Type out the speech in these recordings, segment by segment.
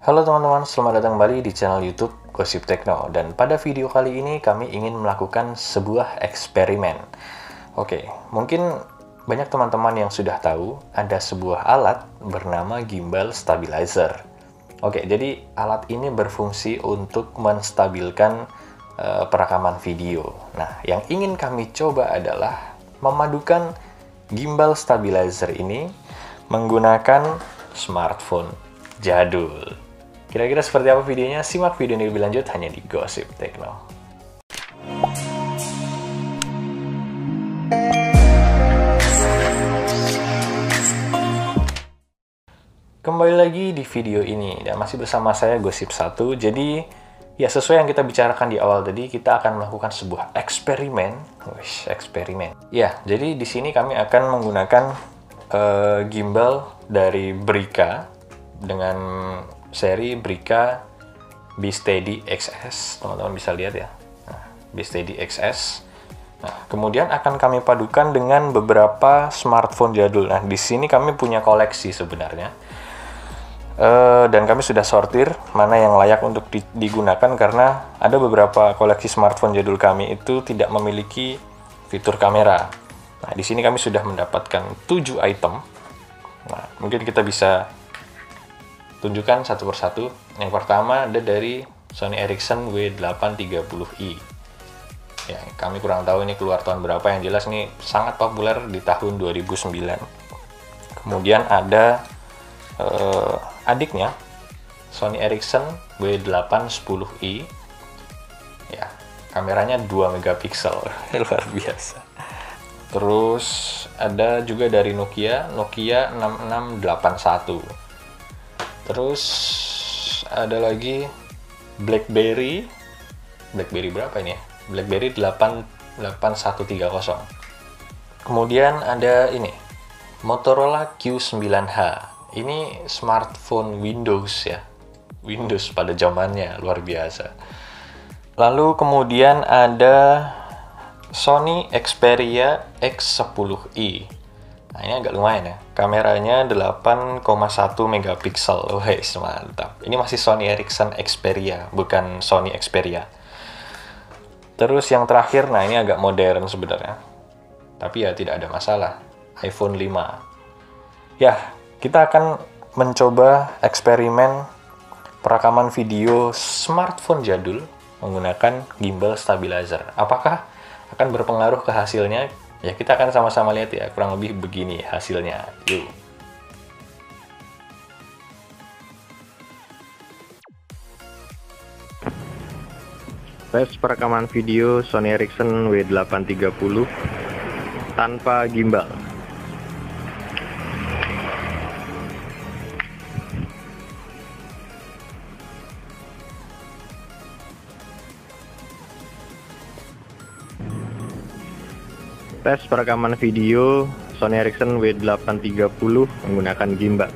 Halo teman-teman, selamat datang kembali di channel YouTube Gosip Tekno. Dan pada video kali ini kami ingin melakukan sebuah eksperimen. Oke, mungkin banyak teman-teman yang sudah tahu ada sebuah alat bernama gimbal stabilizer. Oke, jadi alat ini berfungsi untuk menstabilkan perekaman video. Nah, yang ingin kami coba adalah memadukan gimbal stabilizer ini menggunakan smartphone jadul. Kira-kira seperti apa videonya? Simak video ini lebih lanjut hanya di Gosip Tekno. Kembali lagi di video ini, dan masih bersama saya Gosip 1. Jadi, ya sesuai yang kita bicarakan di awal tadi, kita akan melakukan sebuah eksperimen. Eksperimen. Ya, jadi di sini kami akan menggunakan gimbal dari Brica dengan seri Brica B-Steady XS. Teman-teman bisa lihat ya. Nah, B-Steady XS. Nah, kemudian akan kami padukan dengan beberapa smartphone jadul. Nah, di sini kami punya koleksi sebenarnya. Dan kami sudah sortir mana yang layak untuk digunakan karena ada beberapa koleksi smartphone jadul kami itu tidak memiliki fitur kamera. Nah, di sini kami sudah mendapatkan 7 item. Nah, mungkin kita bisa tunjukkan satu persatu. Yang pertama ada dari Sony Ericsson W830i. Ya, kami kurang tahu ini keluar tahun berapa, yang jelas ini sangat populer di tahun 2009. Kemudian ada adiknya Sony Ericsson W810i. Ya, kameranya 2 megapiksel, luar biasa. Terus ada juga dari Nokia 6681. Terus ada lagi BlackBerry berapa ini ya? BlackBerry 8130. Kemudian ada ini Motorola Q9H. Ini smartphone Windows ya. Windows pada zamannya, luar biasa. Lalu kemudian ada Sony Xperia X10i. Nah, ini agak lumayan ya. Kameranya 8,1 megapiksel. Wih, mantap. Ini masih Sony Ericsson Xperia, bukan Sony Xperia. Terus yang terakhir, nah ini agak modern sebenarnya. Tapi ya tidak ada masalah. iPhone 5. Ya, kita akan mencoba eksperimen perekaman video smartphone jadul menggunakan gimbal stabilizer. Apakah akan berpengaruh ke hasilnya? Ya, kita akan sama-sama lihat ya, kurang lebih begini hasilnya. Yuk. Tes perekaman video Sony Ericsson W830 tanpa gimbal. Tes perekaman video Sony Ericsson W830 menggunakan gimbal.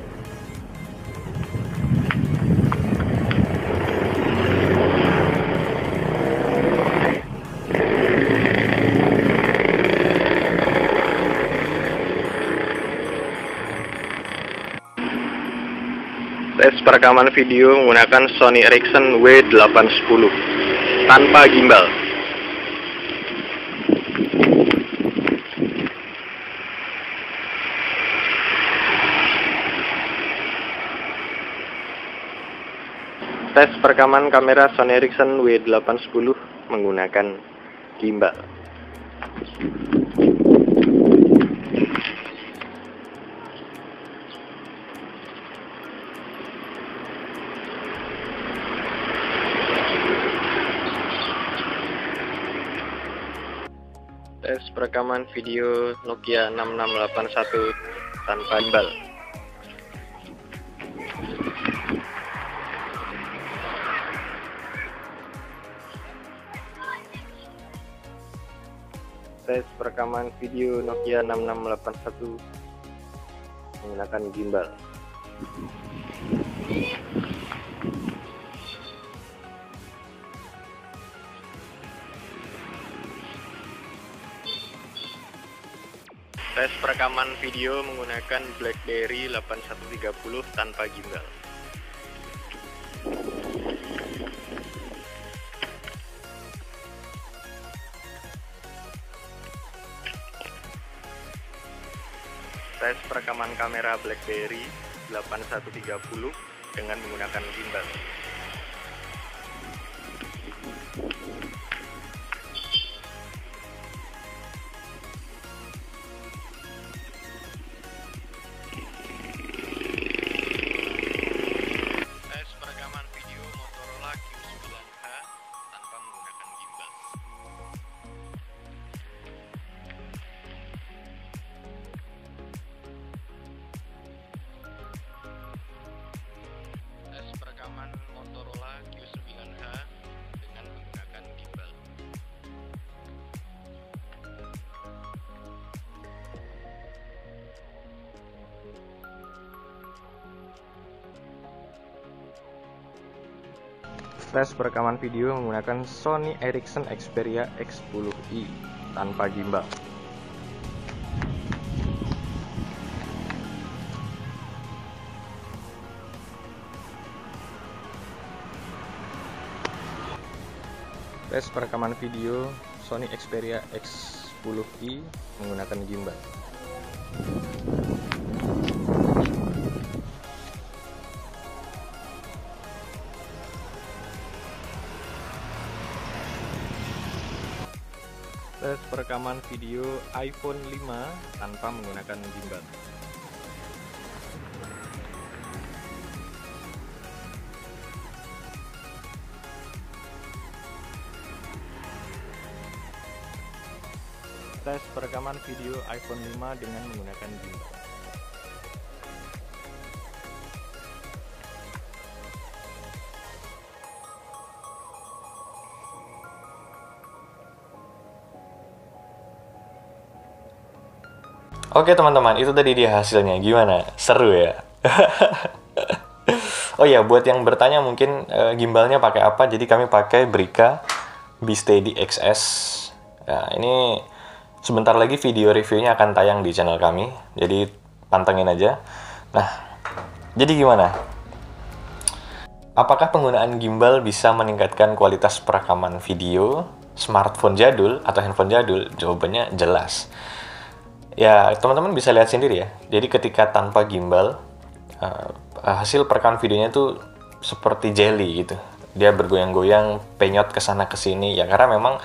Tes perekaman video menggunakan Sony Ericsson W810 tanpa gimbal. Tes perekaman kamera Sony Ericsson W810 menggunakan gimbal. Tes perekaman video Nokia 6681 tanpa gimbal. Tes perekaman video Nokia 6681 menggunakan gimbal. Tes perekaman video menggunakan BlackBerry 8130 tanpa gimbal. tes perekaman kamera BlackBerry 8130 dengan menggunakan gimbal. Tes perekaman video Motorola Q9H tanpa menggunakan gimbal. Tes perekaman Motorola Q9H dengan menggunakan gimbal. Tes perekaman video menggunakan Sony Ericsson Xperia X10i tanpa gimbal. Tes perekaman video Sony Xperia X10i menggunakan gimbal. Tes perekaman video iPhone 5 tanpa menggunakan gimbal. Tes perekaman video iPhone 5 dengan menggunakan gimbal. Oke teman-teman, itu tadi dia hasilnya. Gimana? Seru ya? Oh ya, buat yang bertanya mungkin gimbalnya pakai apa? Jadi kami pakai Brica B-Steady XS. Nah, ini sebentar lagi video reviewnya akan tayang di channel kami. Jadi pantengin aja. Nah, jadi gimana? Apakah penggunaan gimbal bisa meningkatkan kualitas perekaman video smartphone jadul atau handphone jadul? Jawabannya jelas. Ya, teman-teman bisa lihat sendiri ya. Jadi ketika tanpa gimbal, hasil perekaman videonya tuh seperti jelly gitu. Dia bergoyang-goyang, penyot ke sana ke sini ya, karena memang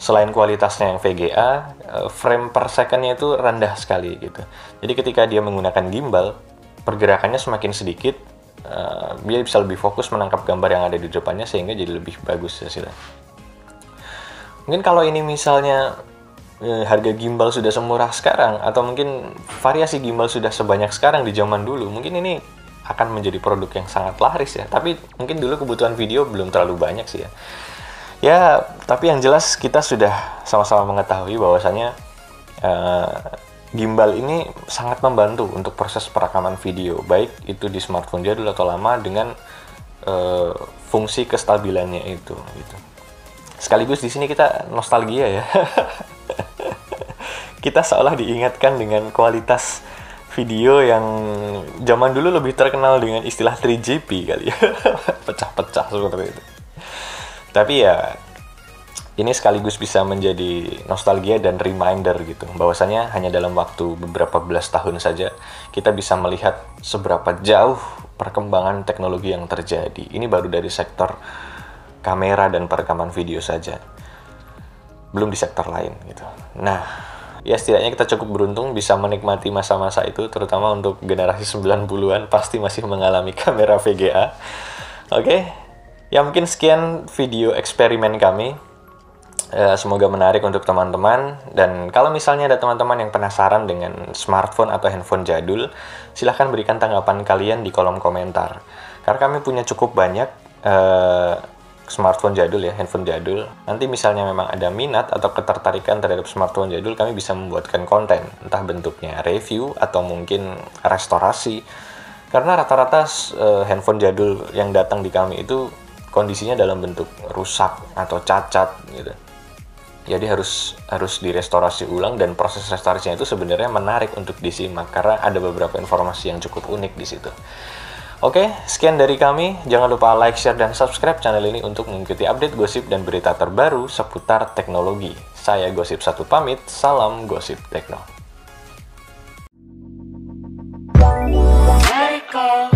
selain kualitasnya yang VGA, frame per second-nya itu rendah sekali gitu. Jadi ketika dia menggunakan gimbal, pergerakannya semakin sedikit, dia bisa lebih fokus menangkap gambar yang ada di depannya sehingga jadi lebih bagus hasilnya. Mungkin kalau ini misalnya harga gimbal sudah semurah sekarang, atau mungkin variasi gimbal sudah sebanyak sekarang di zaman dulu, mungkin ini akan menjadi produk yang sangat laris ya. Tapi mungkin dulu kebutuhan video belum terlalu banyak sih ya. Ya, tapi yang jelas kita sudah sama-sama mengetahui bahwasanya gimbal ini sangat membantu untuk proses perekaman video, baik itu di smartphone jadul atau lama, dengan fungsi kestabilannya itu gitu. Sekaligus di sini kita nostalgia ya. Kita seolah diingatkan dengan kualitas video yang zaman dulu lebih terkenal dengan istilah 3GP kali ya. Pecah-pecah seperti itu. Tapi ya, ini sekaligus bisa menjadi nostalgia dan reminder gitu, bahwasanya hanya dalam waktu beberapa belas tahun saja kita bisa melihat seberapa jauh perkembangan teknologi yang terjadi. Ini baru dari sektor kamera dan perekaman video saja, belum di sektor lain gitu. Nah, ya setidaknya kita cukup beruntung bisa menikmati masa-masa itu, terutama untuk generasi 90-an pasti masih mengalami kamera VGA. Oke, ya mungkin sekian video eksperimen kami. Semoga menarik untuk teman-teman, dan kalau misalnya ada teman-teman yang penasaran dengan smartphone atau handphone jadul, silahkan berikan tanggapan kalian di kolom komentar, karena kami punya cukup banyak smartphone jadul ya, handphone jadul. Nanti misalnya memang ada minat atau ketertarikan terhadap smartphone jadul, kami bisa membuatkan konten, entah bentuknya review atau mungkin restorasi. Karena rata-rata handphone jadul yang datang di kami itu kondisinya dalam bentuk rusak atau cacat gitu. Jadi harus direstorasi ulang, dan proses restorasinya itu sebenarnya menarik untuk disimak karena ada beberapa informasi yang cukup unik di situ. Oke, sekian dari kami. Jangan lupa like, share, dan subscribe channel ini untuk mengikuti update gosip dan berita terbaru seputar teknologi. Saya Gosip 1 pamit, salam Gosip Tekno. love.